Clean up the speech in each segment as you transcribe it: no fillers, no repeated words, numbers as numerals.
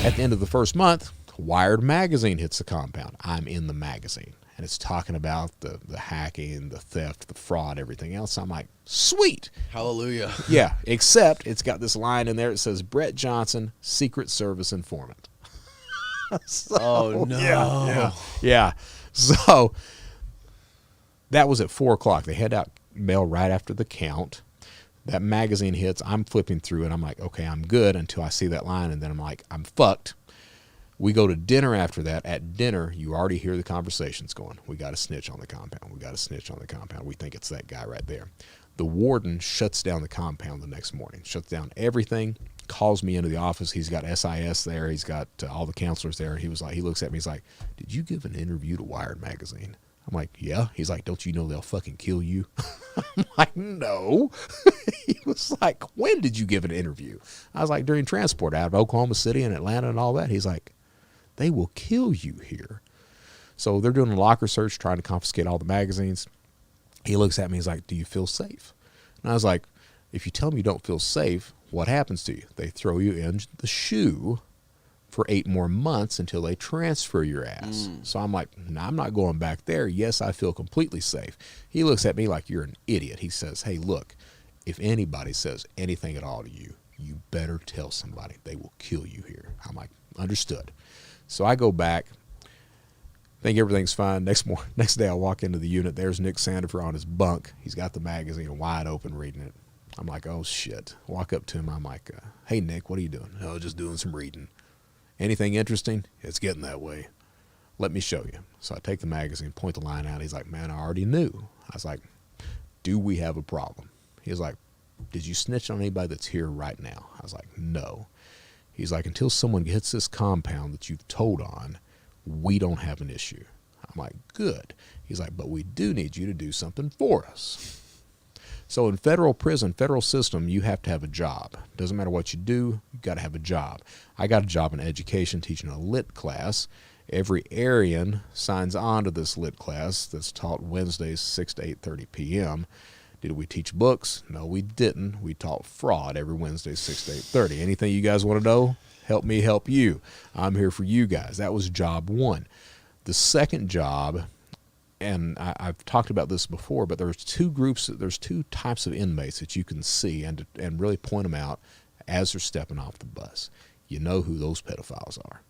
At the end of the first month, Wired magazine hits the compound. I'm in the magazine, and it's talking about the hacking, the theft, the fraud, everything else. I'm like, sweet. Hallelujah. Yeah, except it's got this line in there that says, Brett Johnson, Secret Service informant. So, Oh, no. Yeah. So that was at 4 o'clock. They had out mail right after the count. That magazine hits. I'm flipping through it. I'm like, okay, I'm good until I see that line. And then I'm like, I'm fucked. We go to dinner after that. At dinner, you already hear the conversations going. We got a snitch on the compound. We got a snitch on the compound. We think it's that guy right there. The warden shuts down the compound the next morning, shuts down everything, calls me into the office. He's got SIS there. He's got all the counselors there. He looks at me. He's like, did you give an interview to Wired magazine? I'm like, yeah. He's like, don't you know they'll fucking kill you? I'm like, no. He was like, when did you give an interview? I was like, during transport out of Oklahoma City and Atlanta and all that. He's like, they will kill you here. So they're doing a locker search, trying to confiscate all the magazines. He looks at me. He's like, do you feel safe? And I was like, if you tell me you don't feel safe, what happens to you? They throw you in the shoe for 8 more months until they transfer your ass. So I'm like, no, I'm not going back there. Yes, I feel completely safe. He looks at me like, you're an idiot. He says, hey, look, if anybody says anything at all to you, you better tell somebody. They will kill you here. I'm like, understood. So I go back, think everything's fine. Next day I walk into the unit. There's Nick Sandifer on his bunk. He's got the magazine wide open reading it. I'm like, oh, shit. Walk up to him. I'm like, hey, Nick, what are you doing? Oh, just doing some reading. Anything interesting? It's getting that way. Let me show you. So I take the magazine, point the line out. He's like, man, I already knew. I was like, do we have a problem? He's like, did you snitch on anybody that's here right now? I was like, no. He's like, until someone hits this compound that you've told on, we don't have an issue. I'm like, good. He's like, but we do need you to do something for us. So in federal prison, federal system, you have to have a job. Doesn't matter what you do, you got to have a job. I got a job in education teaching a lit class. Every Aryan signs on to this lit class that's taught Wednesdays 6 to 8:30 p.m. Did we teach books? No, we didn't. We taught fraud every Wednesday 6 to 8:30. Anything you guys want to know? Help me help you. I'm here for you guys. That was job one. The second job, and I've talked about this before, but there's two types of inmates that you can see and really point them out as they're stepping off the bus. You know who those pedophiles are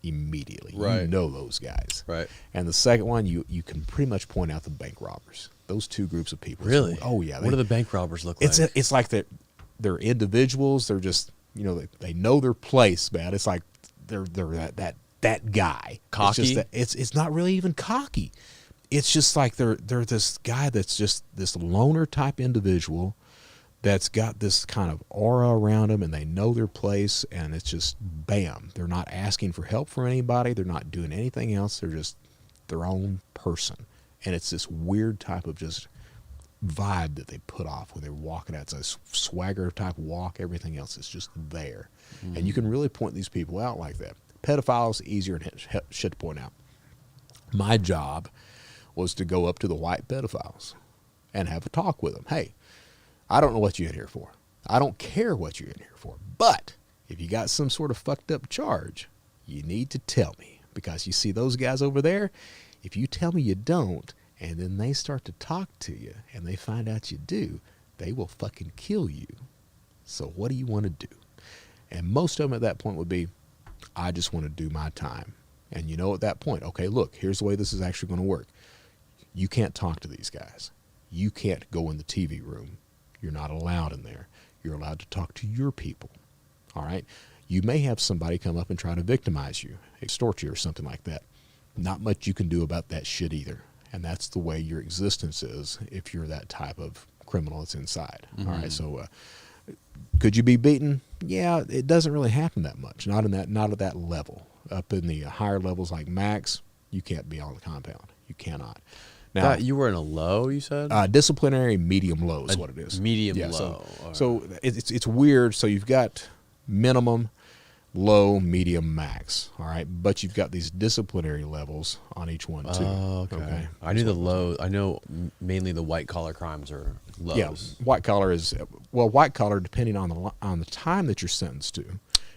immediately. Right. You know those guys. Right. And the second one, you can pretty much point out the bank robbers. Those two groups of people. Really? Oh, yeah. What do the bank robbers look like? It's like they're individuals. They're just, they know their place, man. It's like they're that guy. Cocky? It's not really even cocky. It's just like they're this guy that's just this loner type individual that's got this kind of aura around them, and they know their place, and it's just bam. They're not asking for help from anybody. They're not doing anything else. They're just their own person. And it's this weird type of just vibe that they put off when they're walking out. It's a swagger type walk. Everything else is just there. And you can really point these people out like that. Pedophiles, easier than shit to point out. My job was to go up to the white pedophiles and have a talk with them. Hey, I don't know what you're in here for. I don't care what you're in here for. But if you got some sort of fucked up charge, you need to tell me. Because you see those guys over there, if you tell me you don't, and then they start to talk to you, and they find out you do, they will fucking kill you. So what do you want to do? And most of them at that point would be, I just want to do my time. And at that point, okay, look, here's the way this is actually going to work. You can't talk to these guys. You can't go in the TV room. You're not allowed in there. You're allowed to talk to your people. All right? You may have somebody come up and try to victimize you, extort you or something like that. Not much you can do about that shit either. And that's the way your existence is if you're that type of criminal that's inside. All right? So could you be beaten? Yeah, it doesn't really happen that much. Not at that level. Up in the higher levels like max, you can't be on the compound. You cannot. Now, you were in a low, you said? Disciplinary medium low is what it is. Medium yeah, low. So it's weird. So you've got minimum, low, medium, max. All right, but you've got these disciplinary levels on each one too. Oh, okay. I knew the low. I know mainly the white collar crimes are lows. Yeah, white collar is white collar depending on the time that you're sentenced to.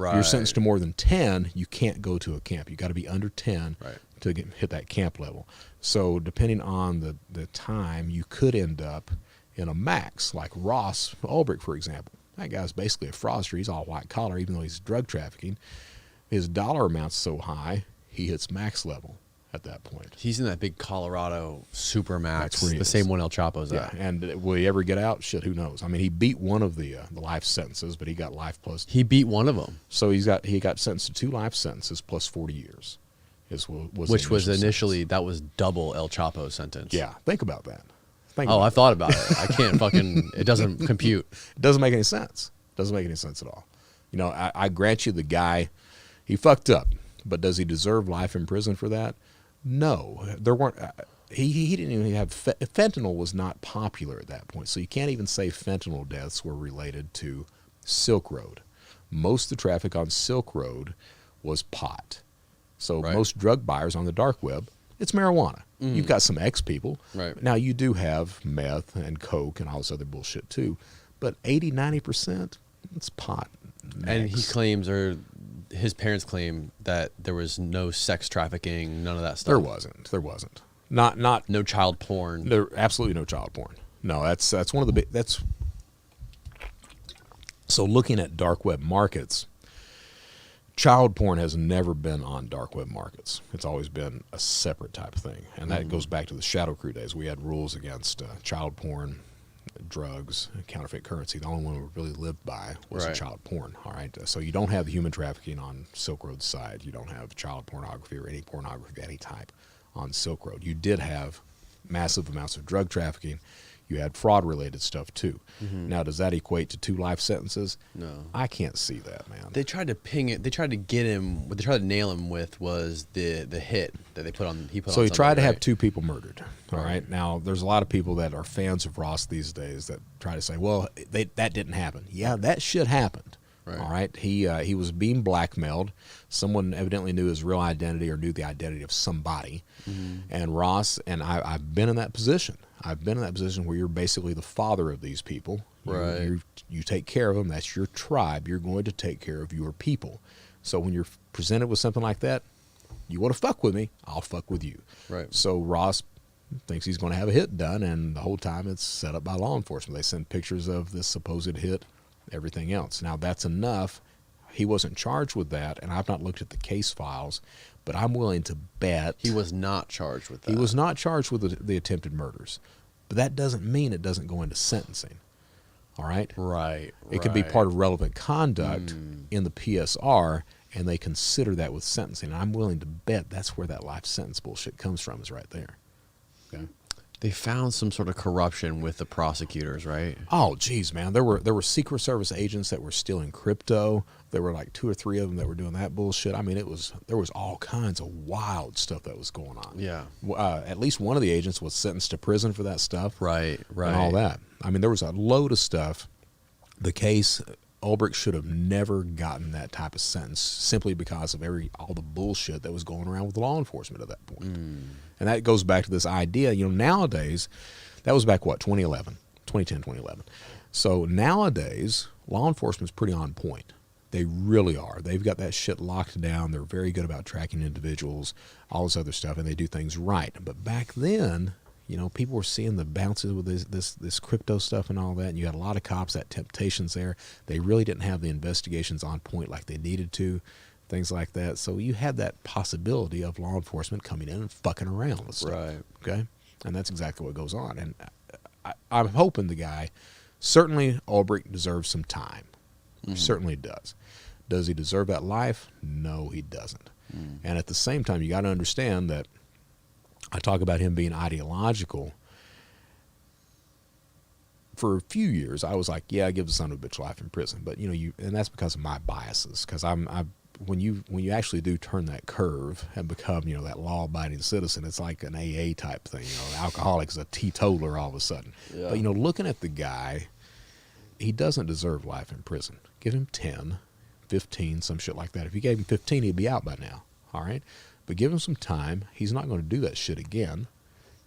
Right. If you're sentenced to more than 10, you can't go to a camp. You got to be under 10 Right. to hit that camp level. So depending on the time, you could end up in a max, like Ross Ulbricht, for example. That guy's basically a fraudster. He's all white collar, even though he's drug trafficking. His dollar amount's so high, he hits max level at that point. He's in that big Colorado Supermax, That's where he the is. same one El Chapo's Yeah, at. and will he ever get out? Shit, who knows? I mean, he beat one of the life sentences, but he got life plus. He beat one of them. So he got sentenced to 2 life sentences plus 40 years. Which was initially, that was double El Chapo's sentence. Yeah, think about that. I thought about it. I can't fucking, it doesn't compute. It doesn't make any sense. Doesn't make any sense at all. You know, I grant you the guy, he fucked up, but does he deserve life in prison for that? No. There weren't, he didn't even have, fentanyl was not popular at that point, so you can't even say fentanyl deaths were related to Silk Road. Most of the traffic on Silk Road was pot. So most drug buyers on the dark web, it's marijuana. You've got some X people. Right. Now, you do have meth and coke and all this other bullshit too, but 80-90%, it's pot. And he claims, or his parents claim, that there was no sex trafficking, none of that stuff. There wasn't. Not no child porn. There absolutely no child porn. No, that's one of the big. That's so looking at dark web markets. Child porn has never been on dark web markets. It's always been a separate type of thing, and that goes back to the Shadow Crew days. We had rules against child porn, drugs, counterfeit currency. The only one we really lived by was child porn. All right, so you don't have human trafficking on Silk Road's side. You don't have child pornography or any pornography of any type on Silk Road. You did have massive amounts of drug trafficking. You had fraud-related stuff too. Now, does that equate to 2 life sentences? No, I can't see that, man. They tried to ping it. They tried to get him. What they tried to nail him with was the hit that they put on. So he tried to have 2 people murdered. All right. Now, there's a lot of people that are fans of Ross these days that try to say, "Well, that didn't happen." Yeah, that shit happened. Right. All right. He was being blackmailed. Someone evidently knew his real identity or knew the identity of somebody. And Ross and I've been in that position. I've been in that position where you're basically the father of these people. You take care of them. That's your tribe. You're going to take care of your people. So when you're presented with something like that, you want to fuck with me, I'll fuck with you. Right. So Ross thinks he's going to have a hit done, and the whole time it's set up by law enforcement. They send pictures of this supposed hit, everything else. Now, that's enough. He wasn't charged with that, and I've not looked at the case files, but I'm willing to bet he was not charged with that. He was not charged with the attempted murders. But that doesn't mean it doesn't go into sentencing. All right? Right. It could be part of relevant conduct in the PSR, and they consider that with sentencing. And I'm willing to bet that's where that life sentence bullshit comes from, is right there. Okay. They found some sort of corruption with the prosecutors, right? Oh, geez, man. There were Secret Service agents that were stealing crypto. There were like 2 or 3 of them that were doing that bullshit. I mean, there was all kinds of wild stuff that was going on. Yeah. At least one of the agents was sentenced to prison for that stuff. Right. And all that. I mean, there was a load of stuff. The case, Ulbricht should have never gotten that type of sentence simply because of all the bullshit that was going around with law enforcement at that point. And that goes back to this idea, nowadays, that was back, 2010, 2011. So nowadays, law enforcement's pretty on point. They really are. They've got that shit locked down. They're very good about tracking individuals, all this other stuff, and they do things right. But back then, people were seeing the bounces with this crypto stuff and all that, and you had a lot of cops, that temptation's there. They really didn't have the investigations on point like they needed to, things like that. So you had that possibility of law enforcement coming in and fucking around with stuff. Right. Okay? And that's exactly what goes on. And I'm hoping the guy, certainly Ulbricht deserves some time. Certainly does. Does he deserve that life? No, he doesn't. And at the same time, you got to understand that I talk about him being ideological. For a few years, I was like, yeah, give the son of a bitch life in prison. But and that's because of my biases. Because when you actually do turn that curve and become that law-abiding citizen, it's like an AA type thing. An alcoholic is a teetotaler all of a sudden. Yeah. But looking at the guy, he doesn't deserve life in prison. Give him 10, 15, some shit like that. If you gave him 15, he'd be out by now. All right? But give him some time. He's not going to do that shit again.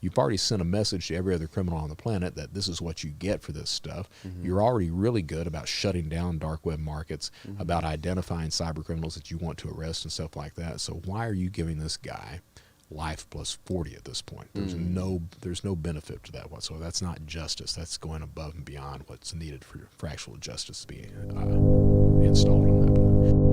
You've already sent a message to every other criminal on the planet that this is what you get for this stuff. You're already really good about shutting down dark web markets, about identifying cyber criminals that you want to arrest and stuff like that. So why are you giving this guy life plus 40 at this point? There's no benefit to that whatsoever. That's not justice. That's going above and beyond what's needed for actual justice to be installed on that point.